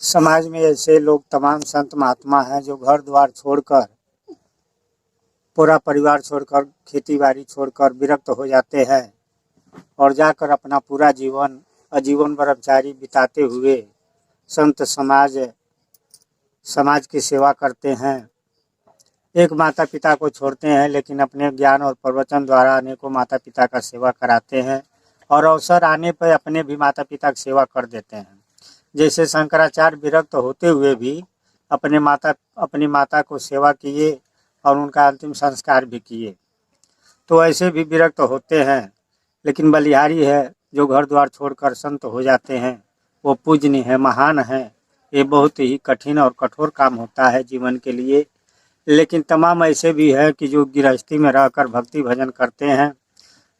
समाज में ऐसे लोग तमाम संत महात्मा हैं जो घर द्वार छोड़कर, पूरा परिवार छोड़कर, खेती बाड़ी छोड़कर विरक्त हो जाते हैं और जाकर अपना पूरा जीवन आजीवन ब्रह्मचारी बिताते हुए संत समाज की सेवा करते हैं। एक माता पिता को छोड़ते हैं लेकिन अपने ज्ञान और प्रवचन द्वारा अनेकों माता पिता का सेवा कराते हैं और अवसर आने पर अपने भी माता पिता की सेवा कर देते हैं। जैसे शंकराचार्य विरक्त होते हुए भी अपनी माता को सेवा किए और उनका अंतिम संस्कार भी किए। तो ऐसे भी विरक्त होते हैं, लेकिन बलिहारी है जो घर द्वार छोड़कर संत हो जाते हैं, वो पूजनीय है, महान है। ये बहुत ही कठिन और कठोर काम होता है जीवन के लिए। लेकिन तमाम ऐसे भी है कि जो गृहस्थी में रहकर भक्ति भजन करते हैं,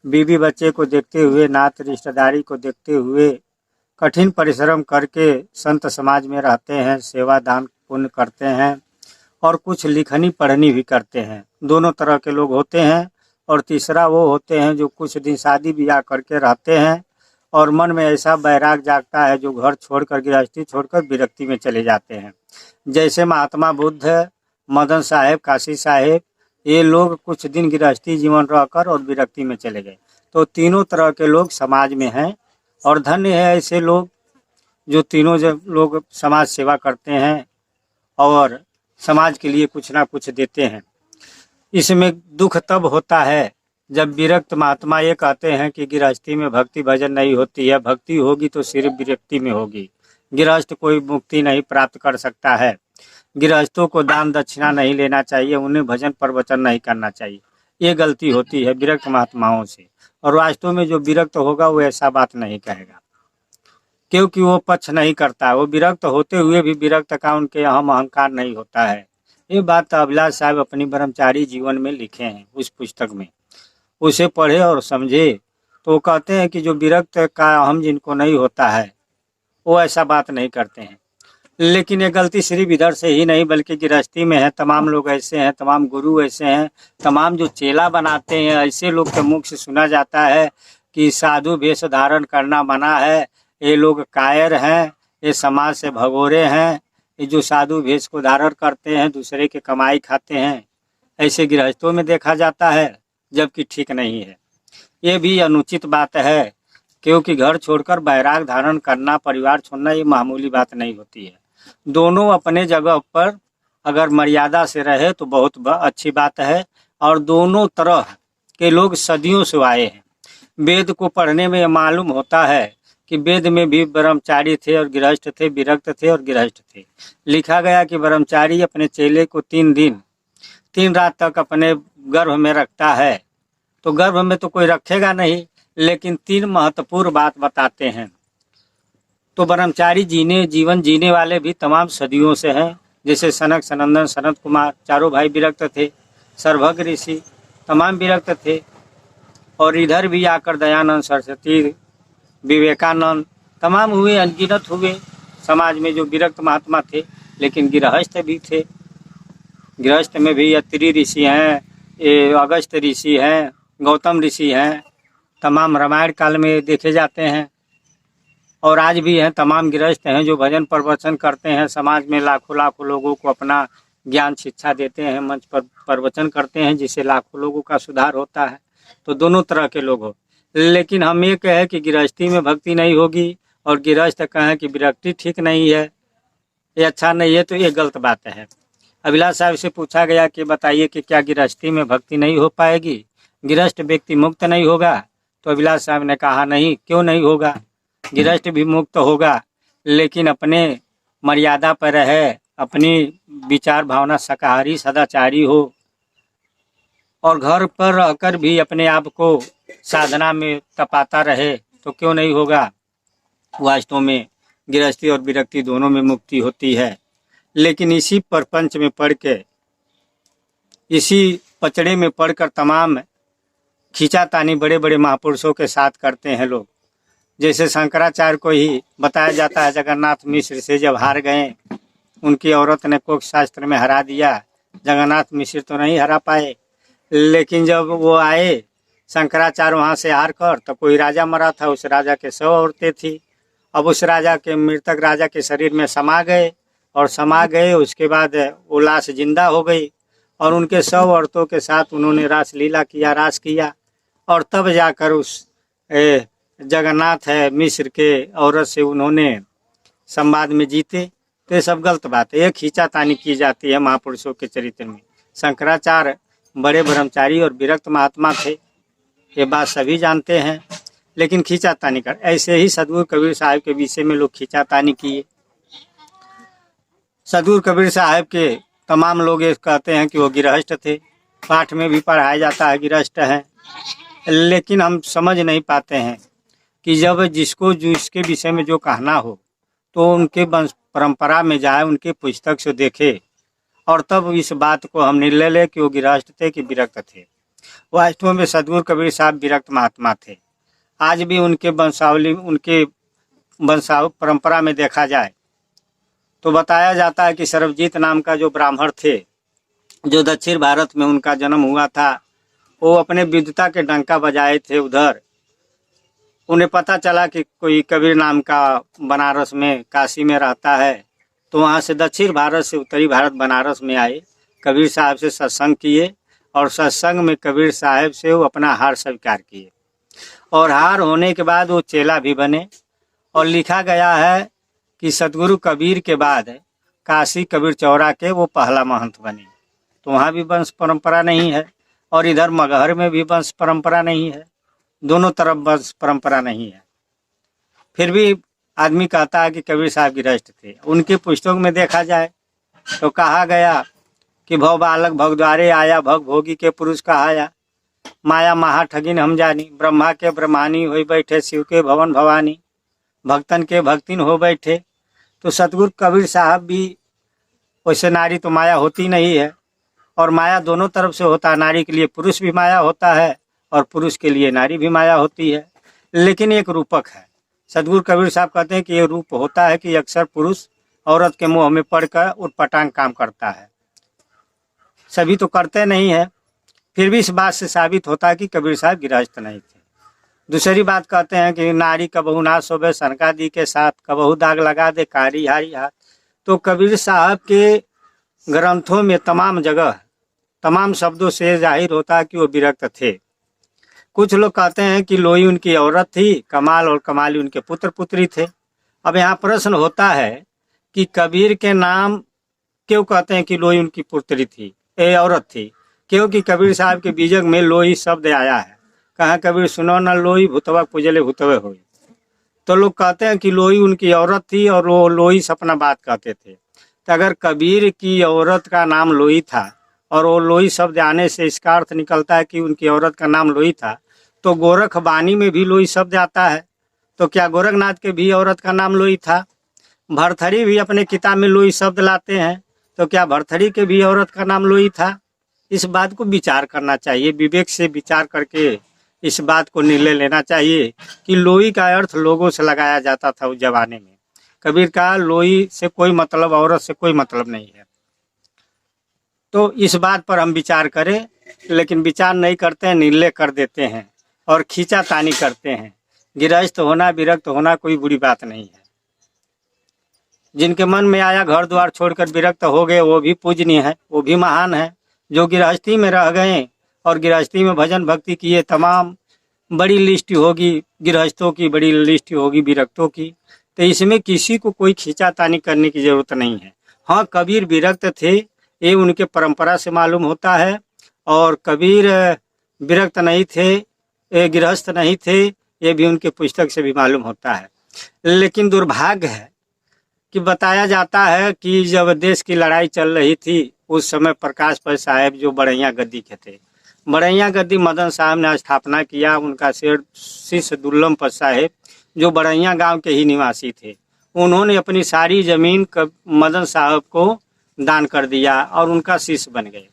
बीवी बच्चे को देखते हुए, नात रिश्तेदारी को देखते हुए कठिन परिश्रम करके संत समाज में रहते हैं, सेवा दान पुण्य करते हैं और कुछ लिखनी पढ़नी भी करते हैं। दोनों तरह के लोग होते हैं। और तीसरा वो होते हैं जो कुछ दिन शादी ब्याह करके रहते हैं और मन में ऐसा बैराग जागता है जो घर छोड़कर, गृहस्थी छोड़कर विरक्ति में चले जाते हैं। जैसे महात्मा बुद्ध, मदन साहेब, काशी साहेब, ये लोग कुछ दिन गृहस्थी जीवन रहकर और विरक्ति में चले गए। तो तीनों तरह के लोग समाज में हैं और धन्य है ऐसे लोग जो तीनों लोग समाज सेवा करते हैं और समाज के लिए कुछ ना कुछ देते हैं। इसमें दुख तब होता है जब विरक्त महात्मा ये कहते हैं कि गृहस्थी में भक्ति भजन नहीं होती है, भक्ति होगी तो सिर्फ विरक्ति में होगी। गृहस्थ कोई मुक्ति नहीं प्राप्त कर सकता है। गृहस्थों को दान दक्षिणा नहीं लेना चाहिए, उन्हें भजन प्रवचन नहीं करना चाहिए। ये गलती होती है विरक्त महात्माओं से। और वास्तव में जो विरक्त होगा वो ऐसा बात नहीं कहेगा, क्योंकि वो पक्ष नहीं करता। वो विरक्त होते हुए भी विरक्त का उनके अहंकार नहीं होता है। ये बात अभिलाष साहब अपनी ब्रह्मचारी जीवन में लिखे हैं उस पुस्तक में। उसे पढ़े और समझे तो वो कहते हैं कि जो विरक्त का अहम जिनको नहीं होता है वो ऐसा बात नहीं करते हैं। लेकिन ये गलती सिर्फ इधर से ही नहीं बल्कि गृहस्थी में है। तमाम लोग ऐसे हैं, तमाम गुरु ऐसे हैं, तमाम जो चेला बनाते हैं ऐसे लोग के मुख से सुना जाता है कि साधु वेश धारण करना मना है, ये लोग कायर हैं, ये समाज से भगोरे हैं, ये जो साधु वेश को धारण करते हैं दूसरे के कमाई खाते हैं, ऐसे गृहस्थों में देखा जाता है, जबकि ठीक नहीं है। ये भी अनुचित बात है, क्योंकि घर छोड़कर बैराग धारण करना, परिवार छोड़ना ये मामूली बात नहीं होती है। दोनों अपने जगह पर अगर मर्यादा से रहे तो बहुत अच्छी बात है। और दोनों तरह के लोग सदियों से आए हैं। वेद को पढ़ने में मालूम होता है कि वेद में भी ब्रह्मचारी थे और गृहस्थ थे, विरक्त थे और गृहस्थ थे। लिखा गया कि ब्रह्मचारी अपने चेले को 3 दिन 3 रात तक अपने गर्भ में रखता है। तो गर्भ में तो कोई रखेगा नहीं, लेकिन 3 महत्वपूर्ण बात बताते हैं। तो ब्रह्मचारी जीवन जीने वाले भी तमाम सदियों से हैं। जैसे सनक, सनंदन, सनत कुमार, चारों भाई विरक्त थे। सर्वभग ऋषि तमाम विरक्त थे। और इधर भी आकर दयानंद सरस्वती, विवेकानंद तमाम हुए, अनगिनत हुए समाज में जो विरक्त महात्मा थे। लेकिन गृहस्थ भी थे। गृहस्थ में भी अत्रि ऋषि हैं, ये अगस्त ऋषि हैं, गौतम ऋषि हैं, तमाम रामायण काल में देखे जाते हैं। और आज भी हैं, तमाम गृहस्थ हैं जो भजन प्रवचन करते हैं, समाज में लाखों लाखों लोगों को अपना ज्ञान शिक्षा देते हैं, मंच पर प्रवचन करते हैं, जिससे लाखों लोगों का सुधार होता है। तो दोनों तरह के लोग हो। लेकिन हम ये कहें कि गृहस्थी में भक्ति नहीं होगी और गृहस्थ कहें कि विरक्ति ठीक नहीं है, ये अच्छा नहीं है, तो ये गलत बात है। अभिलाष साहब से पूछा गया कि बताइए कि क्या गृहस्थी में भक्ति नहीं हो पाएगी, गृहस्थ व्यक्ति मुक्त नहीं होगा? तो अभिलाष साहब ने कहा नहीं, क्यों नहीं होगा, गृहस्थ भी मुक्त होगा, लेकिन अपने मर्यादा पर रहे, अपनी विचार भावना शाकाहारी सदाचारी हो और घर पर रहकर भी अपने आप को साधना में तपाता रहे, तो क्यों नहीं होगा। वास्तव में गृहस्थी और विरक्ति दोनों में मुक्ति होती है। लेकिन इसी प्रपंच में पढ़ के, इसी पचड़े में पढ़कर तमाम खींचातानी बड़े बड़े महापुरुषों के साथ करते हैं लोग। जैसे शंकराचार्य को ही बताया जाता है, जगन्नाथ मिश्र से जब हार गए, उनकी औरत ने कोक शास्त्र में हरा दिया, जगन्नाथ मिश्र तो नहीं हरा पाए। लेकिन जब वो आए शंकराचार्य वहाँ से हार कर, तो कोई राजा मरा था, उस राजा के 100 औरतें थी अब उस राजा के, मृतक राजा के शरीर में समा गए, और समा गए उसके बाद वो लाश जिंदा हो गई, और उनके 100 औरतों के साथ उन्होंने रास लीला किया, रास किया, और तब जाकर उस जगन्नाथ है मिस्र के औरत से उन्होंने संवाद में जीते। तो ये सब गलत बात है, ये खींचातानी की जाती है महापुरुषों के चरित्र में। शंकराचार्य बड़े ब्रह्मचारी और विरक्त महात्मा थे, ये बात सभी जानते हैं, लेकिन खींचातानी कर, ऐसे ही सदगुरु कबीर साहब के विषय में लोग खींचातानी किए। सदगुरु कबीर साहब के तमाम लोग ये कहते हैं कि वो गृहस्थ थे, पाठ में भी पढ़ाया जाता है गृहस्थ हैं, लेकिन हम समझ नहीं पाते हैं कि जब जिसको जिसके विषय में जो कहना हो तो उनके वंश परंपरा में जाए, उनके पुस्तक से देखे, और तब इस बात को हम निर्णय ले कि वो गृहस्थ थे कि विरक्त थे। वास्तव में सदगुरु कबीर साहब विरक्त महात्मा थे। आज भी उनके वंशावली, उनके वंशावली परंपरा में देखा जाए तो बताया जाता है कि सर्वजीत नाम का जो ब्राह्मण थे, जो दक्षिण भारत में उनका जन्म हुआ था, वो अपने विद्वता के डंका बजाए थे उधर। उन्हें पता चला कि कोई कबीर नाम का बनारस में, काशी में रहता है, तो वहाँ से दक्षिण भारत से उत्तरी भारत बनारस में आए, कबीर साहब से सत्संग किए, और सत्संग में कबीर साहब से वो अपना हार स्वीकार किए, और हार होने के बाद वो चेला भी बने। और लिखा गया है कि सतगुरु कबीर के बाद काशी कबीर चौरा के वो पहला महंत बने। तो वहाँ भी वंश परंपरा नहीं है, और इधर मगहर में भी वंश परंपरा नहीं है, दोनों तरफ वंश परंपरा नहीं है। फिर भी आदमी कहता है कि कबीर साहब गृहस्थ थे। उनके पुस्तकों में देखा जाए तो कहा गया कि भव बालक भगद्वारे आया, भग भोगी के पुरुष कहाया, माया महा ठगिन हम जानी, ब्रह्मा के ब्रह्मानी हो बैठे, शिव के भवन भवानी, भक्तन के भक्तिन हो बैठे। तो सतगुरु कबीर साहब भी, वैसे नारी तो माया होती नहीं है, और माया दोनों तरफ से होता है, नारी के लिए पुरुष भी माया होता है और पुरुष के लिए नारी भी माया होती है, लेकिन एक रूपक है। सतगुरु कबीर साहब कहते हैं कि ये रूप होता है कि अक्सर पुरुष औरत के मुंह में पड़कर उटपटांग काम करता है, सभी तो करते नहीं है। फिर भी इस बात से साबित होता है कि कबीर साहब गृहस्थ नहीं थे। दूसरी बात कहते हैं कि नारी कबहू ना सोबे सनका दी के साथ, कबहू दाग लगा दे कारी हारी हाथ। तो कबीर साहब के ग्रंथों में तमाम जगह, तमाम शब्दों से जाहिर होता है कि वो विरक्त थे। कुछ लोग कहते हैं कि लोई उनकी औरत थी, कमाल और कमाली उनके पुत्र पुत्री थे। अब यहाँ प्रश्न होता है कि कबीर के नाम क्यों कहते हैं कि लोई उनकी पुत्री थी, औरत थी? क्योंकि कबीर साहब के बीजक में लोई शब्द आया है, कहा कबीर सुनो न लोई भूतवा पूजले भूतवे हो। तो लोग कहते हैं कि लोई उनकी औरत थी और वो लोई से अपना बात कहते थे। तो अगर कबीर की औरत का नाम लोई था और वो लोई शब्द आने से इसका अर्थ निकलता है कि उनकी औरत का नाम लोई था, तो गोरख बानी में भी लोई शब्द आता है, तो क्या गोरखनाथ के भी औरत का नाम लोई था? भरथरी भी अपने किताब में लोई शब्द लाते हैं, तो क्या भरथरी के भी औरत का नाम लोई था? इस बात को विचार करना चाहिए, विवेक से विचार करके इस बात को निर्णय लेना चाहिए कि लोई का अर्थ लोगों से लगाया जाता था उस जमाने में। कबीर का लोई से कोई मतलब, औरत से कोई मतलब नहीं है। तो इस बात पर हम विचार करें, लेकिन विचार नहीं करते हैं, निर्णय कर देते हैं और खींचातानी करते हैं। गृहस्थ होना, विरक्त होना कोई बुरी बात नहीं है। जिनके मन में आया घर द्वार छोड़कर विरक्त हो गए, वो भी पूजनीय है, वो भी महान है। जो गृहस्थी में रह गए और गृहस्थी में भजन भक्ति किए, तमाम बड़ी लिस्ट होगी गृहस्थों की, बड़ी लिस्ट होगी विरक्तों की। तो इसमें किसी को कोई खींचातानी करने की जरूरत नहीं है। हाँ, कबीर विरक्त थे, ये उनके परंपरा से मालूम होता है, और कबीर विरक्त नहीं थे, ये गृहस्थ नहीं थे, ये भी उनके पुस्तक से भी मालूम होता है। लेकिन दुर्भाग्य है कि बताया जाता है कि जब देश की लड़ाई चल रही थी, उस समय प्रकाश पद साहेब जो बड़ैया गद्दी के थे, बड़ैया गद्दी मदन साहब ने स्थापना किया। उनका शिष्य दुर्लभ पद साहेब जो बड़ैया गांव के ही निवासी थे, उन्होंने अपनी सारी जमीन मदन साहब को दान कर दिया और उनका शिष्य बन गए।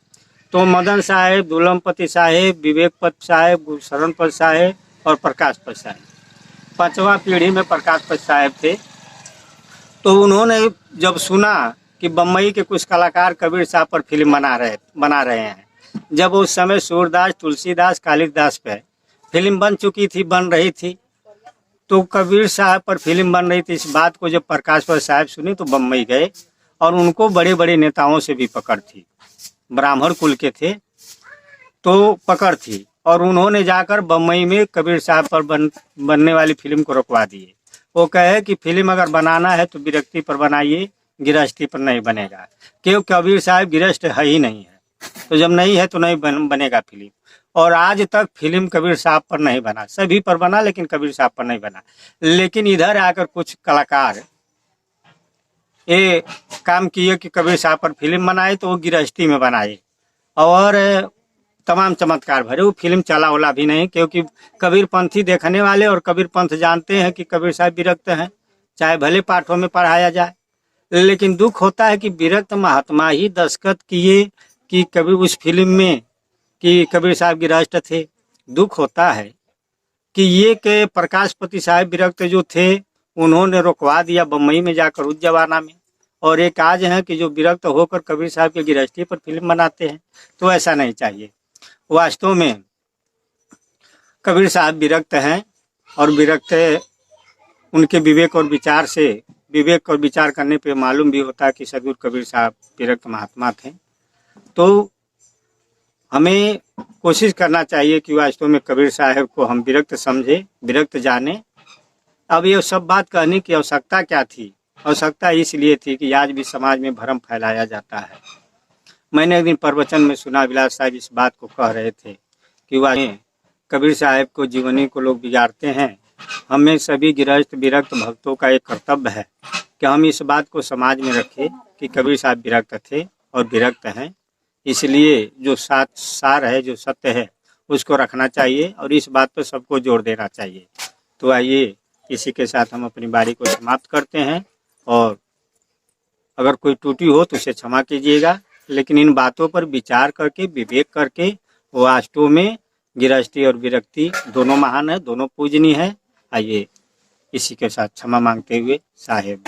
तो मदन साहेब, दुर्लभपति साहेब, विवेक पद साहेब, शरण पद साहेब और प्रकाश पद साहेब, 5वां पीढ़ी में प्रकाश पद साहेब थे। तो उन्होंने जब सुना कि बम्बई के कुछ कलाकार कबीर साहब पर फिल्म बना रहे हैं, जब उस समय सूरदास, तुलसीदास, कालिदास पे फिल्म बन चुकी थी, बन रही थी, तो कबीर साहब पर फिल्म बन रही थी। इस बात को जब प्रकाश पर साहब सुने तो बम्बई गए और उनको बड़े बड़े नेताओं से भी पकड़ थी, ब्राह्मण कुल के थे तो पकड़ थी, और उन्होंने जाकर बम्बई में कबीर साहब पर बनने वाली फिल्म को रुकवा दिए। वो कहे कि फिल्म अगर बनाना है तो विरक्ति पर बनाइए, गृहस्थी पर नहीं बनेगा, क्यों कबीर साहब गृहस्थ है ही नहीं है, तो जब नहीं है तो नहीं बनेगा फिल्म। और आज तक फिल्म कबीर साहब पर नहीं बना, सभी पर बना लेकिन कबीर साहब पर नहीं बना। लेकिन इधर आकर कुछ कलाकार ये काम किए कि कबीर साहब पर फिल्म बनाए तो वो गृहस्थी में बनाए और तमाम चमत्कार भरे। वो फिल्म चला वाला भी नहीं, क्योंकि कबीर पंथी देखने वाले और कबीर पंथ जानते हैं कि कबीर साहब विरक्त हैं, चाहे भले पाठों में पढ़ाया जाए। लेकिन दुख होता है कि विरक्त महात्मा ही दस्तखत किए कि कभी उस फिल्म में कि कबीर साहब गृहस्थ थे। दुख होता है कि ये के प्रकाशपति साहब विरक्त जो थे उन्होंने रुकवा दिया बम्बई में जाकर उस जमाना में, और एक आज है कि जो विरक्त होकर कबीर साहब के गृहस्थी पर फिल्म बनाते हैं। तो ऐसा नहीं चाहिए। वास्तव में कबीर साहब विरक्त हैं और विरक्त उनके विवेक और विचार से, विवेक और विचार करने पे मालूम भी होता है कि सदगुरु कबीर साहब विरक्त महात्मा थे। तो हमें कोशिश करना चाहिए कि वास्तव में कबीर साहब को हम विरक्त समझे, विरक्त जाने। अब ये सब बात कहने की आवश्यकता क्या थी? आवश्यकता इसलिए थी कि आज भी समाज में भ्रम फैलाया जाता है। मैंने एक दिन प्रवचन में सुना, विलास साहब इस बात को कह रहे थे कि वह कबीर साहब को जीवनी को लोग बिगाड़ते हैं। हमें सभी गृहस्थ विरक्त भक्तों का एक कर्तव्य है कि हम इस बात को समाज में रखें कि कबीर साहब विरक्त थे और विरक्त हैं, इसलिए जो सार है, जो सत्य है, उसको रखना चाहिए और इस बात पर सबको जोर देना चाहिए। तो आइए इसी के साथ हम अपनी बारी को समाप्त करते हैं, और अगर कोई त्रुटि हो तो उसे क्षमा कीजिएगा। लेकिन इन बातों पर विचार करके, विवेक करके, वास्तव में गृहस्थी और विरक्ति दोनों महान है, दोनों पूजनीय है। आइए इसी के साथ क्षमा मांगते हुए साहेब।